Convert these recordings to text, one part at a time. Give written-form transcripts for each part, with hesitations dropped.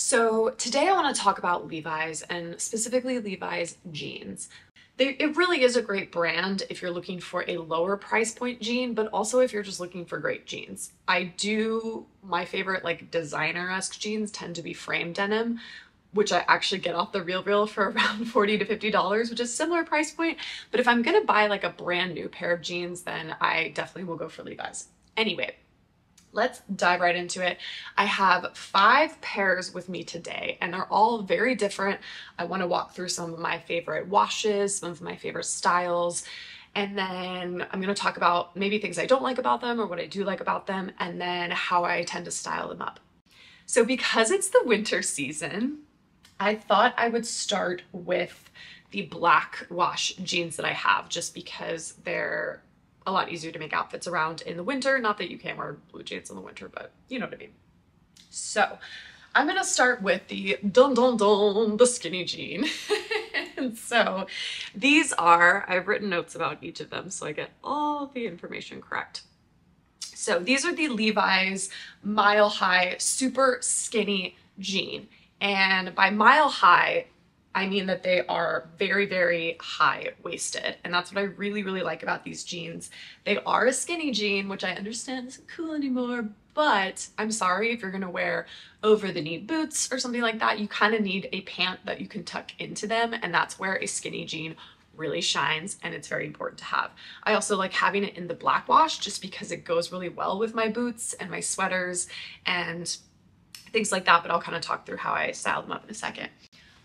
So today I want to talk about Levi's and specifically Levi's jeans. It really is a great brand if you're looking for a lower price point jean, but also if you're just looking for great jeans. My favorite like designer-esque jeans tend to be frame denim, which I actually get off the RealReal for around $40 to $50, which is similar price point. But if I'm gonna buy like a brand new pair of jeans, then I definitely will go for Levi's. Anyway, let's dive right into it. I have 5 pairs with me today, and they're all very different. I want to walk through some of my favorite washes, some of my favorite styles, and then I'm going to talk about maybe things I don't like about them or what I do like about them, and then how I tend to style them up. So because it's the winter season, I thought I would start with the black wash jeans that I have, just because they're a lot easier to make outfits around in the winter. Not that you can't wear blue jeans in the winter, but you know what I mean. So I'm gonna start with the the skinny jean. And so I've written notes about each of them so I get all the information correct. So these are the Levi's Mile High super skinny jean. And by mile high, I mean that they are very, very high-waisted. And that's what I really, really like about these jeans. They are a skinny jean, which I understand isn't cool anymore, but I'm sorry if you're gonna wear over-the-knee boots or something like that, you kind of need a pant that you can tuck into them, and that's where a skinny jean really shines, and it's very important to have. I also like having it in the black wash just because it goes really well with my boots and my sweaters and things like that, but I'll kind of talk through how I style them up in a second.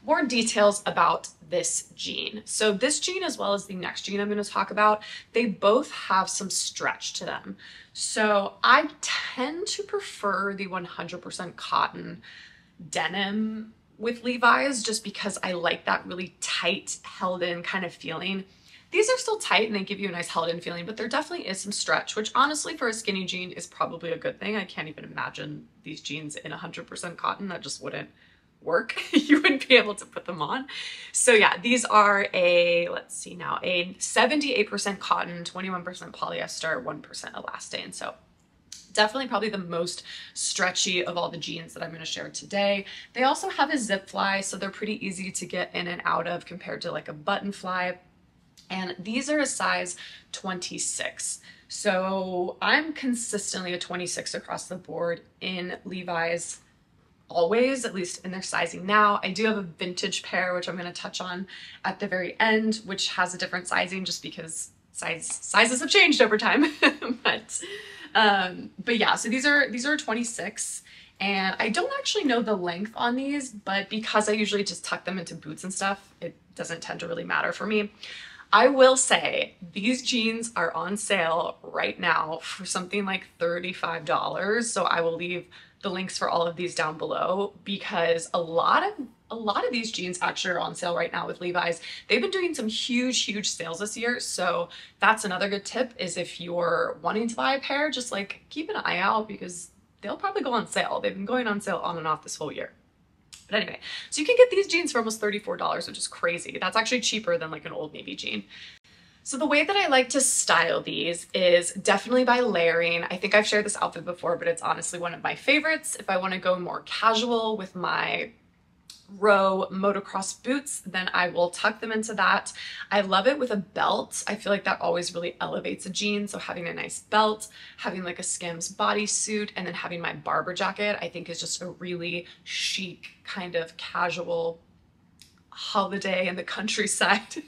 More details about this jean. So this jean, as well as the next jean I'm going to talk about, they both have some stretch to them. So I tend to prefer the 100% cotton denim with Levi's just because I like that really tight, held in kind of feeling. These are still tight and they give you a nice held in feeling, but there definitely is some stretch, which honestly for a skinny jean is probably a good thing. I can't even imagine these jeans in 100% cotton. That just wouldn't work. You wouldn't be able to put them on. So yeah, these are a 78% cotton, 21% polyester, 1% elastane. So definitely probably the most stretchy of all the jeans that I'm going to share today. They also have a zip fly, so they're pretty easy to get in and out of compared to like a button fly. And these are a size 26. So I'm consistently a 26 across the board in Levi's. Always, at least in their sizing now. I do have a vintage pair, which I'm going to touch on at the very end, which has a different sizing just because sizes have changed over time. but yeah, so these are 26, and I don't actually know the length on these, but because I usually just tuck them into boots and stuff, it doesn't tend to really matter for me. I will say these jeans are on sale right now for something like $35. So I will leave the links for all of these down below because a lot of these jeans actually are on sale right now with Levi's. They've been doing some huge sales this year. So that's another good tip, is if you're wanting to buy a pair, just like keep an eye out because they'll probably go on sale. They've been going on sale on and off this whole year. But anyway, so you can get these jeans for almost $34, which is crazy. That's actually cheaper than like an Old Navy jean. So the way that I like to style these is definitely by layering. I think I've shared this outfit before, but it's honestly one of my favorites. If I want to go more casual with my row motocross boots, then I will tuck them into that. I love it with a belt. I feel like that always really elevates a jean. So having a nice belt, having like a Skims bodysuit, and then having my Barber jacket, I think is just a really chic kind of casual holiday in the countryside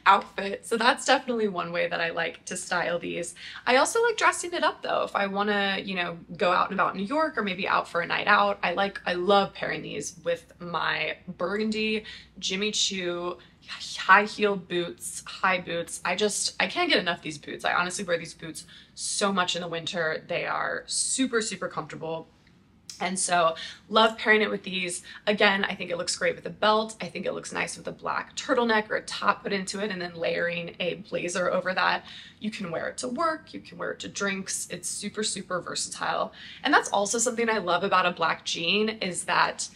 outfit. So that's definitely one way that I like to style these. I also like dressing it up though. If I want to, go out and about in New York or maybe out for a night out, I love pairing these with my burgundy Jimmy Choo high-heeled boots, high boots. I can't get enough of these boots. I honestly wear these boots so much in the winter. They are super comfortable. And so love pairing it with these. Again, I think it looks great with a belt. I think it looks nice with a black turtleneck or a top put into it and then layering a blazer over that. You can wear it to work, you can wear it to drinks. It's super versatile. And that's also something I love about a black jean, is that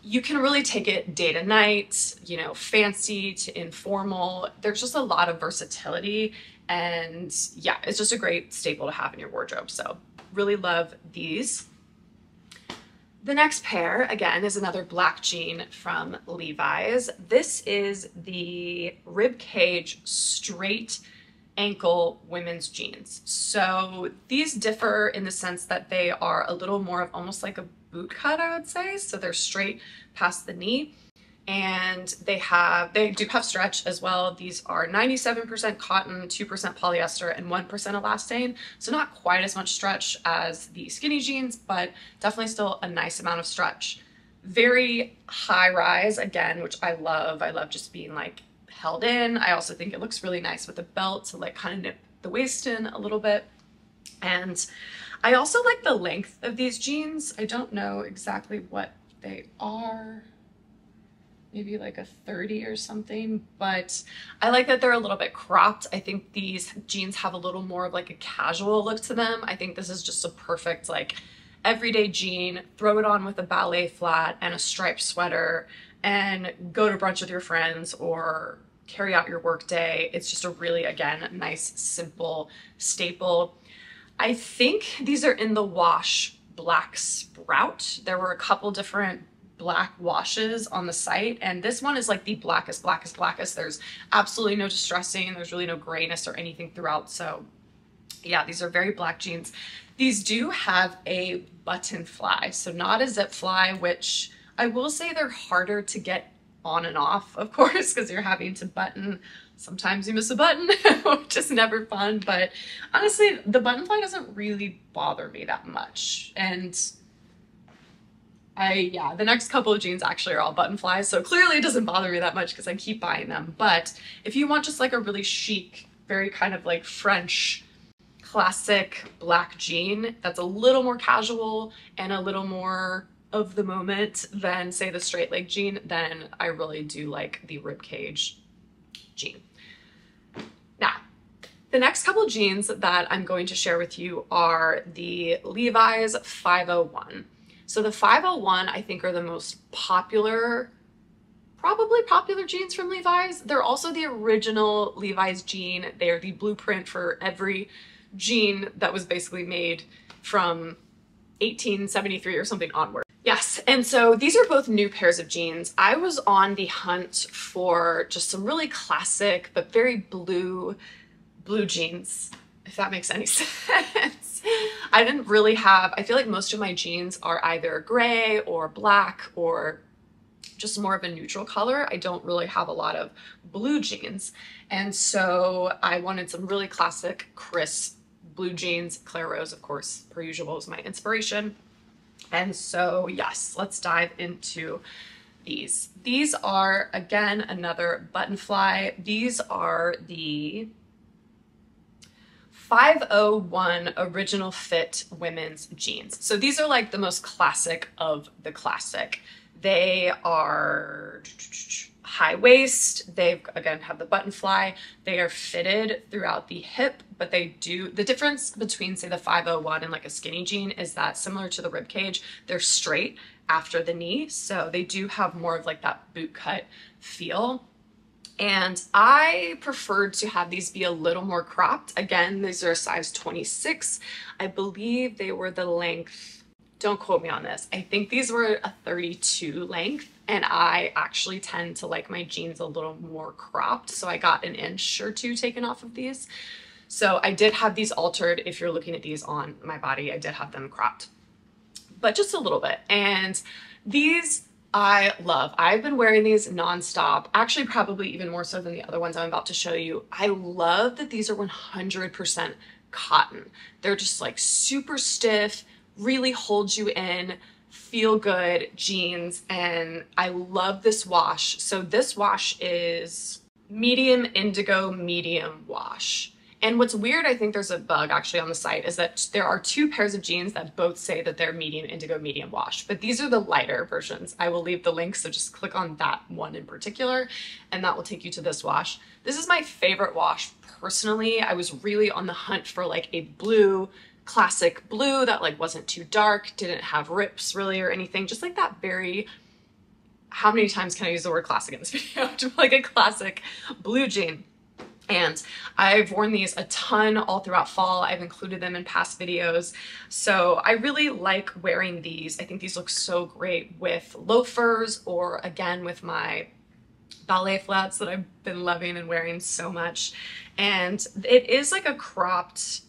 you can really take it day to night, fancy to informal. There's just a lot of versatility, and yeah, it's just a great staple to have in your wardrobe. So really love these. The next pair, again, is another black jean from Levi's. This is the ribcage straight ankle women's jeans. So these differ in the sense that they are a little more of almost like a boot cut, I would say. So they're straight past the knee, and they do have stretch as well. These are 97% cotton, 2% polyester, and 1% elastane. So not quite as much stretch as the skinny jeans, but definitely still a nice amount of stretch. Very high rise again, which I love. I love just being like held in. I also think it looks really nice with a belt to like kind of nip the waist in a little bit. And I also like the length of these jeans. I don't know exactly what they are, maybe like a 30 or something, but I like that they're a little bit cropped. I think these jeans have a little more of like a casual look to them. I think this is just a perfect like everyday jean, throw it on with a ballet flat and a striped sweater and go to brunch with your friends or carry out your work day. It's just a really, again, nice, simple staple. I think these are in the wash Black Sprout. There were a couple different black washes on the site, and this one is like the blackest. There's absolutely no distressing. There's really no grayness or anything throughout. So yeah, these are very black jeans. These do have a button fly, so not a zip fly, which I will say they're harder to get on and off, of course, because you're having to button. Sometimes you miss a button, which is never fun, but honestly, the button fly doesn't really bother me that much. And the next couple of jeans actually are all button flies, so clearly it doesn't bother me that much because I keep buying them. But if you want just like a really chic, very kind of like French classic black jean that's a little more casual and a little more of the moment than say the straight leg jean, then I really do like the ribcage jean. Now, the next couple jeans that I'm going to share with you are the Levi's 501. So the 501 I think are the most popular, probably popular jeans from Levi's. They're also the original Levi's jean. They are the blueprint for every jean that was basically made from 1873 or something onward. Yes, and so these are both new pairs of jeans. I was on the hunt for just some really classic but very blue jeans, if that makes any sense. I didn't really have, I feel like most of my jeans are either gray or black or just more of a neutral color. I don't really have a lot of blue jeans. And so I wanted some really classic, crisp blue jeans. Claire Rose, of course, per usual, is my inspiration. And so, yes, let's dive into these. These are, again, another button fly. These are the 501 Original Fit women's jeans. So these are like the most classic of the classic. They are high waist. They again have the button fly. They are fitted throughout the hip, but they do, the difference between say the 501 and like a skinny jean is that similar to the rib cage, they're straight after the knee. So they do have more of like that boot cut feel. And I preferred to have these be a little more cropped. Again, these are a size 26. I believe they were the length, don't quote me on this, I think these were a 32 length, and I actually tend to like my jeans a little more cropped, so I got an inch or two taken off of these. So I did have these altered. If you're looking at these on my body, I did have them cropped, but just a little bit. And these I love. I've been wearing these nonstop, actually probably even more so than the other ones I'm about to show you. I love that these are 100% cotton. They're just like super stiff, really hold you in, feel good jeans, and I love this wash. So this wash is medium indigo medium wash. And what's weird, I think there's a bug actually on the site, is that there are two pairs of jeans that both say that they're medium indigo medium wash, but these are the lighter versions. I will leave the link, so just click on that one in particular, and that will take you to this wash. This is my favorite wash personally. I was really on the hunt for like a blue, classic blue that like wasn't too dark, didn't have rips really or anything, just like that very, how many times can I use the word classic in this video? Just like a classic blue jean. And I've worn these a ton all throughout fall. I've included them in past videos. So I really like wearing these. I think these look so great with loafers, or again with my ballet flats that I've been loving and wearing so much. And it is like a cropped,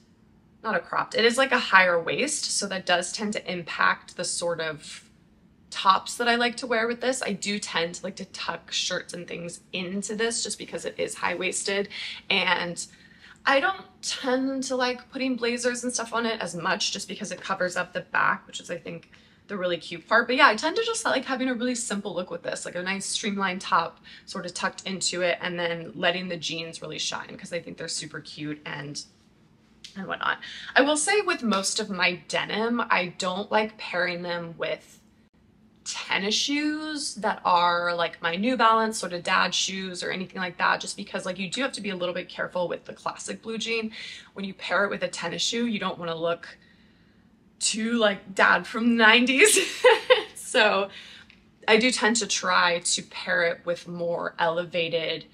not a cropped, it is like a higher waist. So that does tend to impact the sort of tops that I like to wear with this. I do tend to like to tuck shirts and things into this just because it is high-waisted, and I don't tend to like putting blazers and stuff on it as much just because it covers up the back, which is I think the really cute part. But yeah, I tend to just like having a really simple look with this, like a nice streamlined top sort of tucked into it, and then letting the jeans really shine because I think they're super cute and whatnot. I will say with most of my denim, I don't like pairing them with tennis shoes that are like my New Balance sort of dad shoes or anything like that, just because like you do have to be a little bit careful with the classic blue jean. When you pair it with a tennis shoe, you don't want to look too like dad from the 90s. So I do tend to try to pair it with more elevated,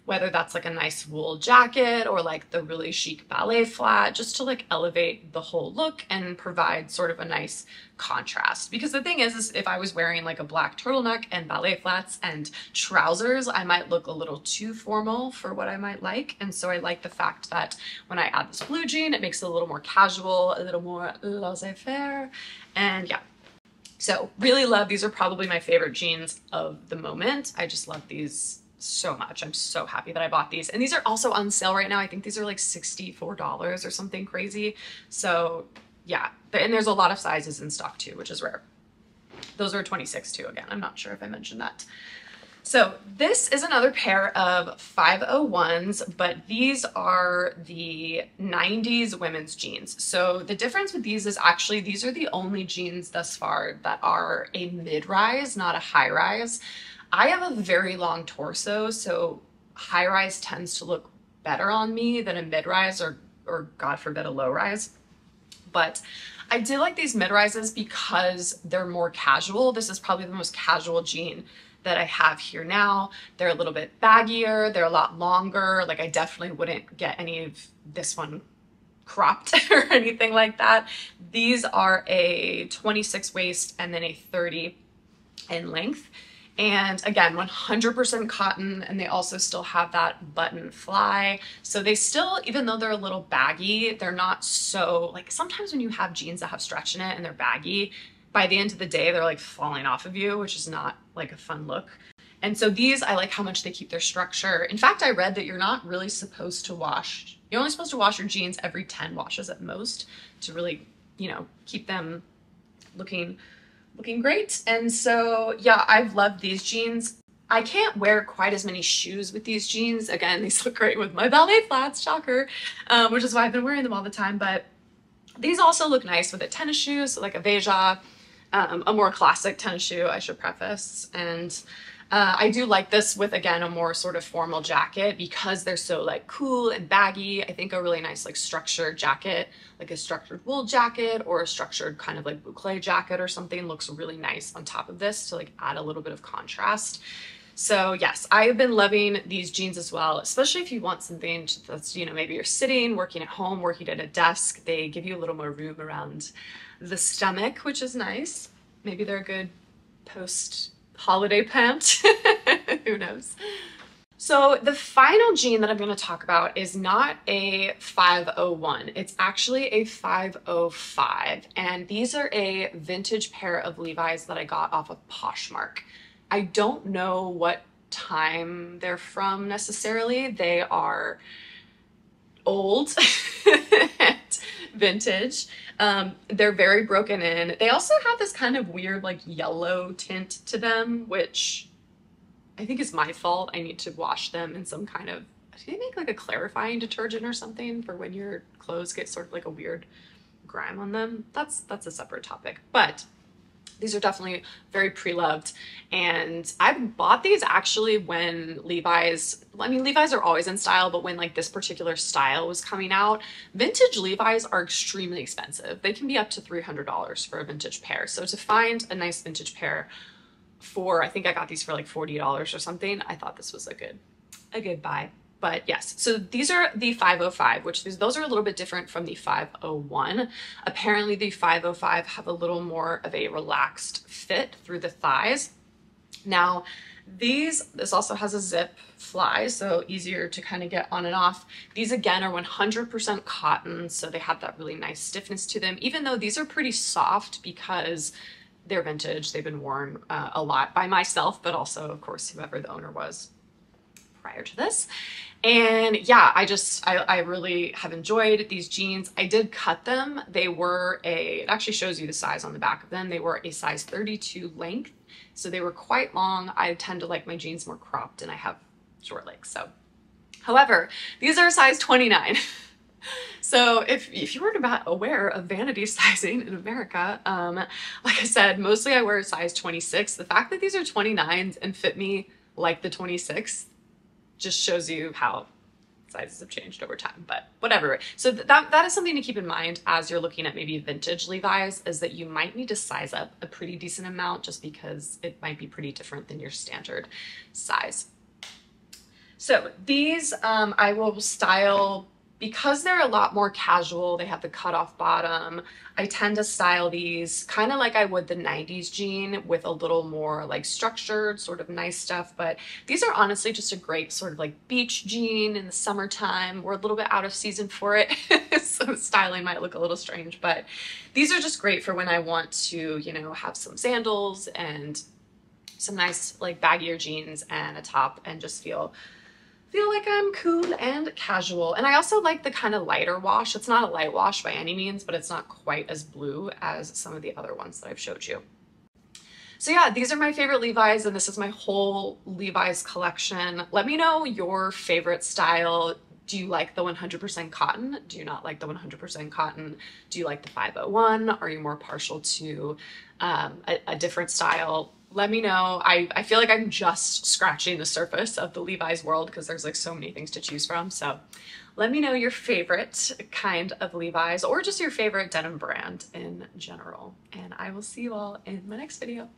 whether that's like a nice wool jacket or like the really chic ballet flat, just to like elevate the whole look and provide sort of a nice contrast. Because the thing is if I was wearing like a black turtleneck and ballet flats and trousers, I might look a little too formal for what I might like. And so I like the fact that when I add this blue jean, it makes it a little more casual, a little more laissez-faire. And yeah, so really love, these are probably my favorite jeans of the moment. I just love these so much. I'm so happy that I bought these. And these are also on sale right now. I think these are like $64 or something crazy. So yeah, and there's a lot of sizes in stock too, which is rare. Those are 26 too, again. I'm not sure if I mentioned that. So this is another pair of 501s, but these are the 90s women's jeans. So the difference with these is actually these are the only jeans thus far that are a mid-rise, not a high-rise. I have a very long torso, so high-rise tends to look better on me than a mid-rise or God forbid a low-rise. But I did like these mid-rises because they're more casual. This is probably the most casual jean that I have here now. They're a little bit baggier, they're a lot longer. Like I definitely wouldn't get any of this one cropped or anything like that. These are a 26 waist and then a 30 in length. And again, 100% cotton, and they also still have that button fly. So they still, even though they're a little baggy, they're not so, like sometimes when you have jeans that have stretch in it and they're baggy, by the end of the day, they're like falling off of you, which is not like a fun look. And so these, I like how much they keep their structure. In fact, I read that you're not really supposed to wash, you're only supposed to wash your jeans every 10 washes at most to really, you know, keep them looking great. And so yeah, I've loved these jeans. I can't wear quite as many shoes with these jeans. Again, these look great with my ballet flats, shocker, which is why I've been wearing them all the time. But these also look nice with a tennis shoe, so like a Veja, a more classic tennis shoe, I should preface. And I do like this with, again, a more sort of formal jacket because they're so like cool and baggy. I think a really nice like structured jacket, like a structured wool jacket or a structured kind of like boucle jacket or something looks really nice on top of this to like add a little bit of contrast. So yes, I've been loving these jeans as well, especially if you want something that's, you know, maybe you're sitting, working at home, working at a desk. They give you a little more room around the stomach, which is nice. Maybe they're a good post-holiday pant. Who knows? So the final jean that I'm going to talk about is not a 501. It's actually a 505. And these are a vintage pair of Levi's that I got off of Poshmark. I don't know what time they're from necessarily. They are old and vintage. They're very broken in. They also have this kind of weird like yellow tint to them, which I think is my fault. I need to wash them in some kind of, do they make like a clarifying detergent or something for when your clothes get sort of like a weird grime on them? That's a separate topic, but these are definitely very pre-loved. And I bought these actually when Levi's, I mean, Levi's are always in style, but when like this particular style was coming out, vintage Levi's are extremely expensive. They can be up to $300 for a vintage pair. So to find a nice vintage pair for, I think I got these for like $40 or something, I thought this was a good buy. But yes, so these are the 505, which those are a little bit different from the 501. Apparently the 505 have a little more of a relaxed fit through the thighs. Now, this also has a zip fly, so easier to kind of get on and off. These again are 100% cotton, so they have that really nice stiffness to them, even though these are pretty soft because they're vintage. They've been worn a lot by myself, but also, of course, whoever the owner was prior to this. And yeah, I really have enjoyed these jeans. I did cut them. It actually shows you the size on the back of them. They were a size 32 length, so they were quite long. I tend to like my jeans more cropped, and I have short legs. So, however, these are a size 29. So if you weren't aware of vanity sizing in America, like I said, mostly I wear a size 26. The fact that these are 29s and fit me like the 26 just shows you how sizes have changed over time, but whatever. So that is something to keep in mind as you're looking at maybe vintage Levi's, is that you might need to size up a pretty decent amount just because it might be pretty different than your standard size. So these I will style because they're a lot more casual. They have the cutoff bottom. I tend to style these kind of like I would the 90s jean, with a little more like structured, sort of nice stuff. But these are honestly just a great sort of like beach jean in the summertime. We're a little bit out of season for it, so styling might look a little strange, but these are just great for when I want to, you know, have some sandals and some nice like baggier jeans and a top and just feel like I'm cool and casual. And I also like the kind of lighter wash. It's not a light wash by any means, but it's not quite as blue as some of the other ones that I've showed you. So yeah, these are my favorite Levi's, and this is my whole Levi's collection. Let me know your favorite style. Do you like the 100% cotton? Do you not like the 100% cotton? Do you like the 501? Are you more partial to a different style? Let me know. I feel like I'm just scratching the surface of the Levi's world because there's like so many things to choose from. So let me know your favorite kind of Levi's, or just your favorite denim brand in general. And I will see you all in my next video.